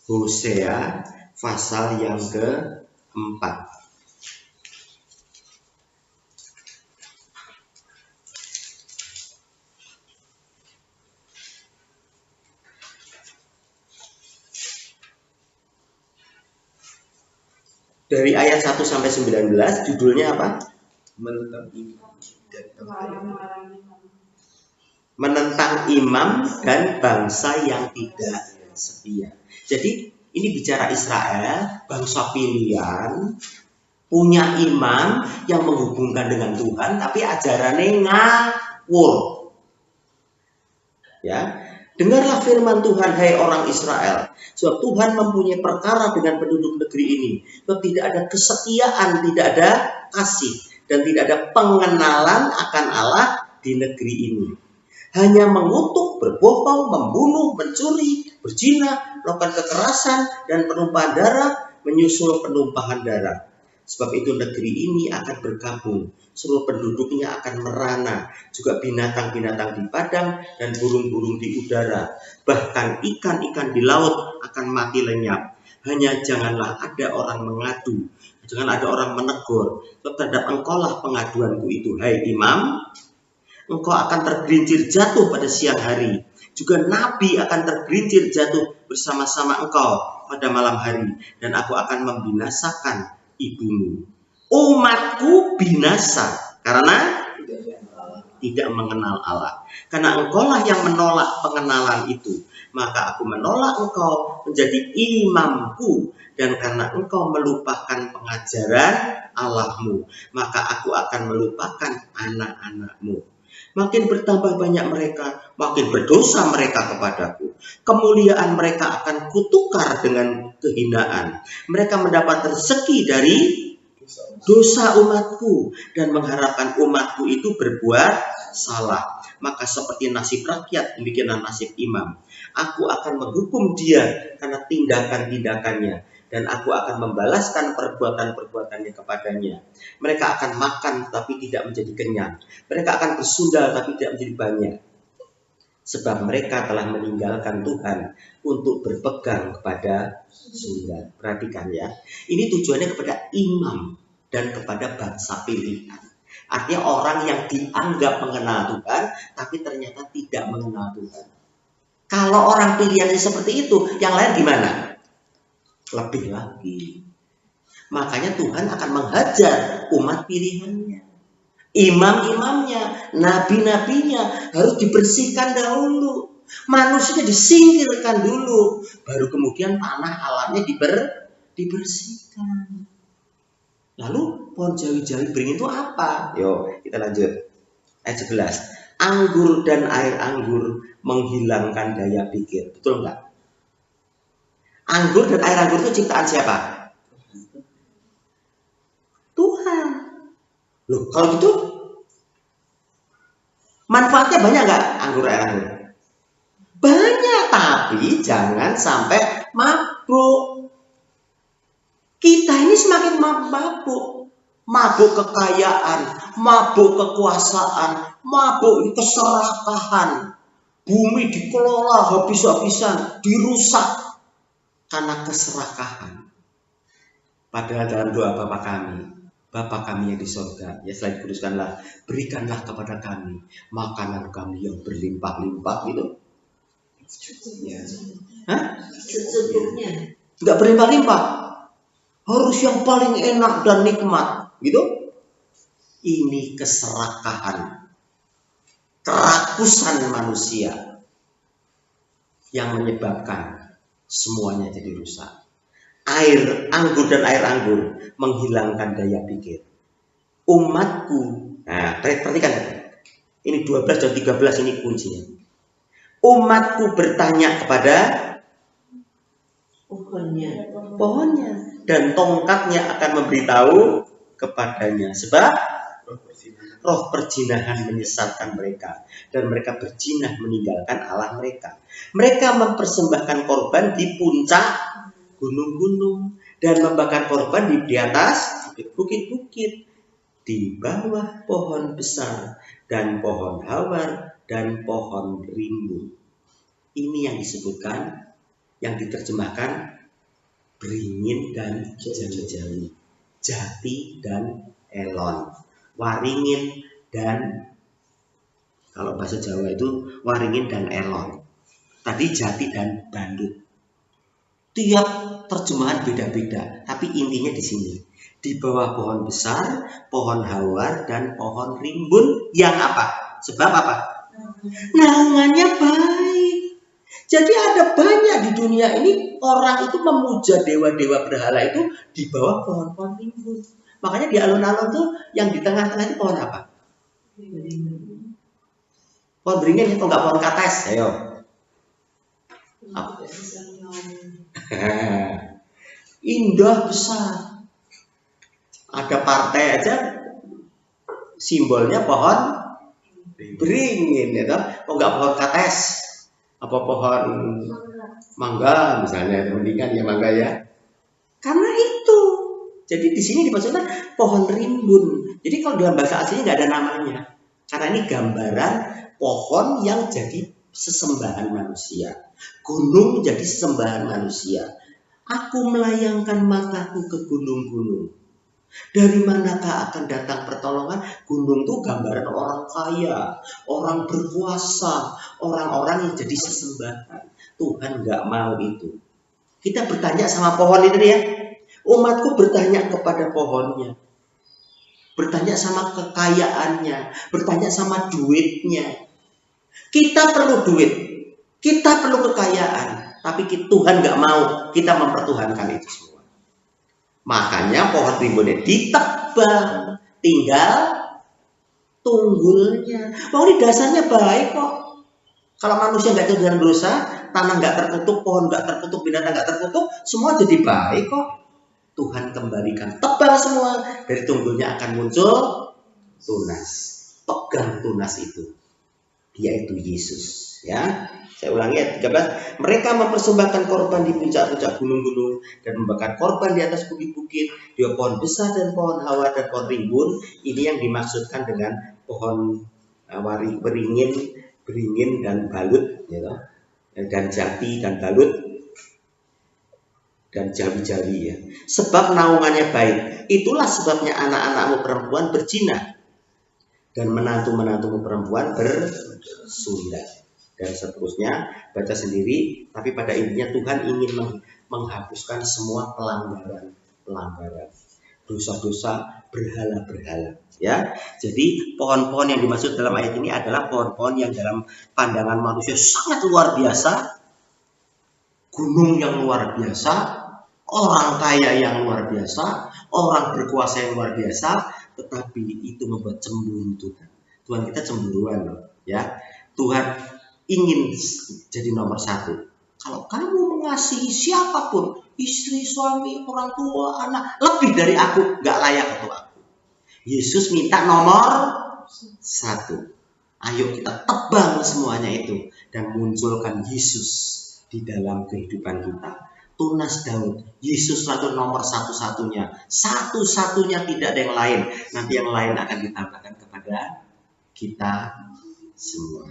Hosea pasal yang keempat. Dari ayat 1 sampai 19 judulnya apa? Menentang imam dan bangsa yang tidak setia. Jadi ini bicara Israel, bangsa pilihan, punya imam yang menghubungkan dengan Tuhan, tapi ajarannya ngawur. Ya, dengarlah firman Tuhan, hai orang Israel. Sebab Tuhan mempunyai perkara dengan penduduk negeri ini. Sebab tidak ada kesetiaan, tidak ada kasih, dan tidak ada pengenalan akan Allah di negeri ini. Hanya mengutuk, berbohong, membunuh, mencuri, berzina, melakukan kekerasan, dan penumpahan darah, menyusul penumpahan darah. Sebab itu negeri ini akan berkabung, seluruh penduduknya akan merana, juga binatang-binatang di padang dan burung-burung di udara. Bahkan ikan-ikan di laut akan mati lenyap. Hanya janganlah ada orang mengadu, jangan ada orang menegur. Terhadap engkaulah pengaduanku itu, hai imam. Engkau akan tergelincir jatuh pada siang hari. Juga nabi akan tergelincir jatuh bersama-sama engkau pada malam hari. Dan aku akan membinasakan ibumu. Umatku binasa karena tidak mengenal Allah. Karena engkaulah yang menolak pengenalan itu, maka aku menolak engkau menjadi imamku. Dan karena engkau melupakan pengajaran Allahmu, maka aku akan melupakan anak-anakmu. Makin bertambah banyak mereka, makin berdosa mereka kepadaku. Kemuliaan mereka akan kutukar dengan kehinaan. Mereka mendapat rezeki dari dosa umatku dan mengharapkan umatku itu berbuat salah. Maka seperti nasib rakyat, demikianlah nasib imam. Aku akan menghukum dia karena tindakan-tindakannya, dan aku akan membalaskan perbuatan-perbuatannya kepadanya. Mereka akan makan tapi tidak menjadi kenyang. Mereka akan bersundal tapi tidak menjadi banyak. Sebab mereka telah meninggalkan Tuhan untuk berpegang kepada sundal. Perhatikan ya. Ini tujuannya kepada imam dan kepada bangsa pilihan. Artinya orang yang dianggap mengenal Tuhan tapi ternyata tidak mengenal Tuhan. Kalau orang pilihannya seperti itu, yang lain gimana? Lebih lagi. Makanya Tuhan akan menghajar umat pilihannya. Imam-imamnya, nabi-nabinya harus dibersihkan dahulu. Manusianya disingkirkan dulu. Baru kemudian tanah alamnya dibersihkan. Lalu pohon jawi-jawi beringin itu apa? Yuk kita lanjut. Ayat 11. Anggur dan air anggur menghilangkan daya pikir. Betul enggak? Anggur dan air anggur itu ciptaan siapa? Tuhan. Loh, kalau gitu manfaatnya banyak nggak anggur air anggur? Banyak, tapi jangan sampai mabuk. Kita ini semakin mabuk. Mabuk kekayaan, mabuk kekuasaan, mabuk keserakahan. Bumi dikelola habis-habisan, dirusak karena keserakahan. Padahal dalam doa Bapa kami yang di sorga, ya selain dikuduskanlah, berikanlah kepada kami makanan kami yang berlimpah-limpah gitu. Ya. Hah? Secukupnya. Enggak berlimpah-limpah. Harus yang paling enak dan nikmat, gitu. Ini keserakahan, kerakusan manusia yang menyebabkan semuanya jadi rusak. Air anggur dan air anggur menghilangkan daya pikir. Umatku, nah perhatikan, ini 12 dan 13 ini kuncinya. Umatku bertanya kepada pohonnya dan tongkatnya akan memberitahu kepadanya, sebab roh perjinahan menyesatkan mereka dan mereka berjinah meninggalkan Allah mereka. Mereka mempersembahkan korban di puncak gunung-gunung dan membakar korban di atas bukit-bukit, di bawah pohon besar dan pohon hawar dan pohon rimbun. Ini yang disebutkan, yang diterjemahkan beringin dan jawi-jawi, jati dan elon, waringin dan, kalau bahasa Jawa itu waringin dan elon. Tadi jati dan bandut. Tiap terjemahan beda-beda, tapi intinya di sini. Di bawah pohon besar, pohon hawar dan pohon rimbun yang apa? Sebab apa? Naungannya baik. Jadi ada banyak di dunia ini orang itu memuja dewa-dewa berhala itu di bawah pohon-pohon rimbun. Makanya di alun-alun tuh yang di tengah-tengah itu pohon apa? Pohon beringin atau enggak pohon kates? Ayo. Indah besar. Ada partai aja simbolnya pohon beringin, ya toh? Oh enggak pohon kates, apa pohon mangga misalnya, mendingan ya mangga ya. Karena itu. Jadi di sini dimaksudkan pohon rimbun. Jadi kalau dalam bahasa aslinya nggak ada namanya. Karena ini gambaran pohon yang jadi sesembahan manusia. Gunung jadi sesembahan manusia. Aku melayangkan mataku ke gunung-gunung. Dari manakah akan datang pertolongan? Gunung itu gambaran orang kaya, orang berkuasa, orang-orang yang jadi sesembahan. Tuhan nggak mau itu. Kita bertanya sama pohon itu ya. Umatku bertanya kepada pohonnya. Bertanya sama kekayaannya. Bertanya sama duitnya. Kita perlu duit. Kita perlu kekayaan. Tapi Tuhan nggak mau kita mempertuhankan itu semua. Makanya pohon rimbunnya ditebang. Tinggal tunggulnya. Oh, ini dasarnya baik kok. Kalau manusia nggak dengan dosa, tanah nggak terkutuk, pohon nggak terkutuk, binatang nggak terkutuk, semua jadi baik kok. Tuhan kembalikan, tebang semua, dari tunggulnya akan muncul tunas. Pegang tunas itu, yaitu Yesus. Ya, saya ulangi ayat 13. Mereka mempersembahkan korban di puncak-puncak gunung-gunung dan membakar korban di atas bukit-bukit, di pohon besar dan pohon hawa dan pohon rimbun. Ini yang dimaksudkan dengan pohon beringin dan balut, ya, dan jati dan balut dan jawi-jawi, ya. Sebab naungannya baik. Itulah sebabnya anak-anakmu perempuan berzina dan menantu-menantumu perempuan bersunat. Dan seterusnya, baca sendiri. Tapi pada intinya Tuhan ingin menghapuskan semua pelanggaran, dosa-dosa berhala-berhala. Ya, jadi pohon-pohon yang dimaksud dalam ayat ini adalah pohon-pohon yang dalam pandangan manusia sangat luar biasa, gunung yang luar biasa, orang kaya yang luar biasa, orang berkuasa yang luar biasa, tetapi itu membuat cemburu Tuhan. Tuhan kita cemburuan loh, ya. Tuhan ingin jadi nomor satu. Kalau kamu mengasihi siapapun, istri, suami, orang tua, anak, lebih dari aku, gak layak untuk aku. Yesus minta nomor 1. Ayo kita tebang semuanya itu dan munculkan Yesus di dalam kehidupan kita. Tunas Daud, Yesus selalu nomor satu-satunya. Satu-satunya, tidak ada yang lain. Nanti yang lain akan ditambahkan kepada kita semua.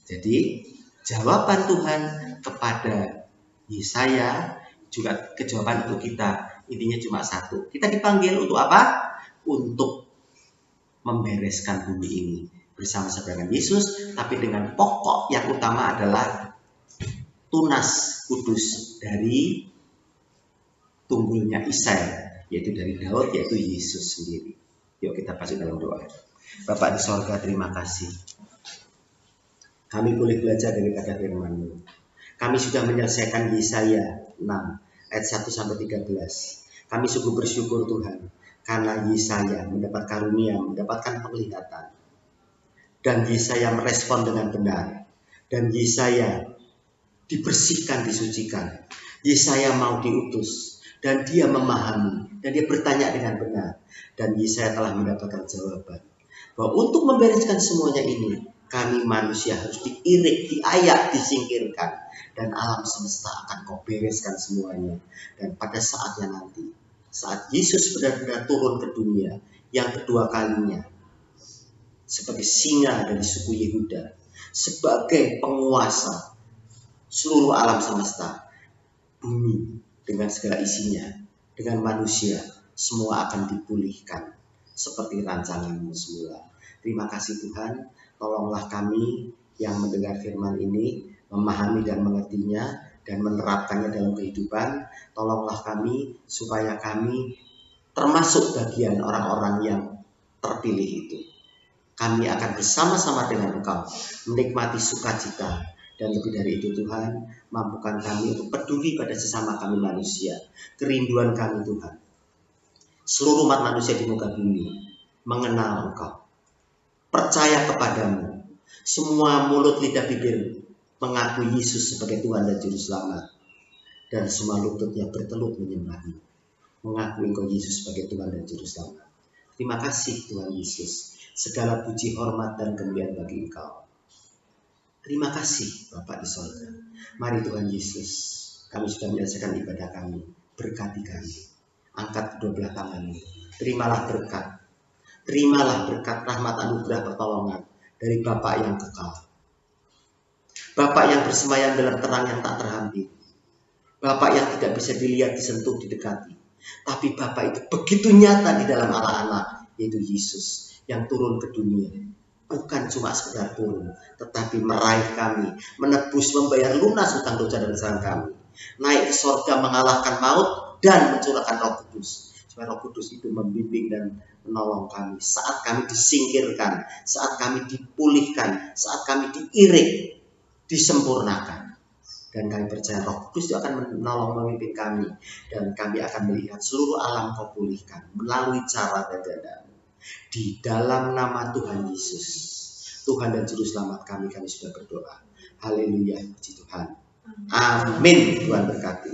Jadi jawaban Tuhan kepada Yesaya juga kejawaban untuk kita. Intinya cuma satu. Kita dipanggil untuk apa? Untuk membereskan bumi ini bersama-sama dengan Yesus, tapi dengan pokok yang utama adalah tunas kudus dari tunggulnya Isai, yaitu dari Daud, yaitu Yesus sendiri. Yuk kita masuk dalam doa. Bapak di sorga, terima kasih. Kami boleh belajar daripada firman-Mu. Kami sudah menyelesaikan Yesaya 6 ayat 1-13. Kami sungguh bersyukur Tuhan, karena Yesaya mendapat karunia, mendapatkan penglihatan. Dan Yesaya merespon dengan benar. Dan Yesaya dibersihkan, disucikan. Yesaya mau diutus. Dan dia memahami. Dan dia bertanya dengan benar. Dan Yesaya telah mendapatkan jawaban. Bahwa untuk membereskan semuanya ini, kami manusia harus diirik, diayak, disingkirkan. Dan alam semesta akan kau bereskan semuanya. Dan pada saatnya nanti, saat Yesus benar-benar turun ke dunia yang kedua kalinya, sebagai singa dari suku Yehuda, sebagai penguasa seluruh alam semesta, bumi dengan segala isinya, dengan manusia, semua akan dipulihkan seperti rancangan-Mu semula. Terima kasih Tuhan, tolonglah kami yang mendengar firman ini, memahami dan mengertinya, dan menerapkannya dalam kehidupan. Tolonglah kami supaya kami termasuk bagian orang-orang yang terpilih itu. Kami akan bersama-sama dengan Engkau menikmati sukacita. Dan lebih dari itu Tuhan, mampukan kami untuk peduli pada sesama kami manusia. Kerinduan kami Tuhan, seluruh umat manusia di muka bumi mengenal Engkau, percaya kepadamu. Semua mulut, lidah, bibir mengakui Yesus sebagai Tuhan dan Juru Selamat. Dan semua lututnya bertelut menyembah-Mu, mengakui Engkau Yesus sebagai Tuhan dan Juru Selamat. Terima kasih Tuhan Yesus. Segala puji, hormat, dan kemuliaan bagi Engkau. Terima kasih Bapa di sorga. Mari Tuhan Yesus, kami sudah menyelesaikan ibadah kami. Berkati kami. Angkat kedua belah tangan-Mu. Terimalah berkat. Terimalah berkat, rahmat, anugerah, pertolongan dari Bapa yang kekal. Bapa yang bersemayam dalam terang yang tak terhampiri. Bapa yang tidak bisa dilihat, disentuh, didekati. Tapi Bapa itu begitu nyata di dalam anak-anak, yaitu Yesus yang turun ke dunia. Bukan cuma sekedar turun, tetapi meraih kami, menebus, membayar lunas hutang dosa dan kesalahan kami. Naik ke sorga, mengalahkan maut, dan mencurahkan Roh Kudus. Supaya Roh Kudus itu membimbing dan menolong kami saat kami disingkirkan, saat kami dipulihkan, saat kami diirik, disempurnakan. Dan kami percaya Roh Kudus itu akan menolong, memimpin kami. Dan kami akan melihat seluruh alam Kau pulihkan melalui cara dan dada. Di dalam nama Tuhan Yesus, Tuhan dan Juru Selamat kami sudah berdoa. Haleluya, puji Tuhan. Amin. Tuhan berkati.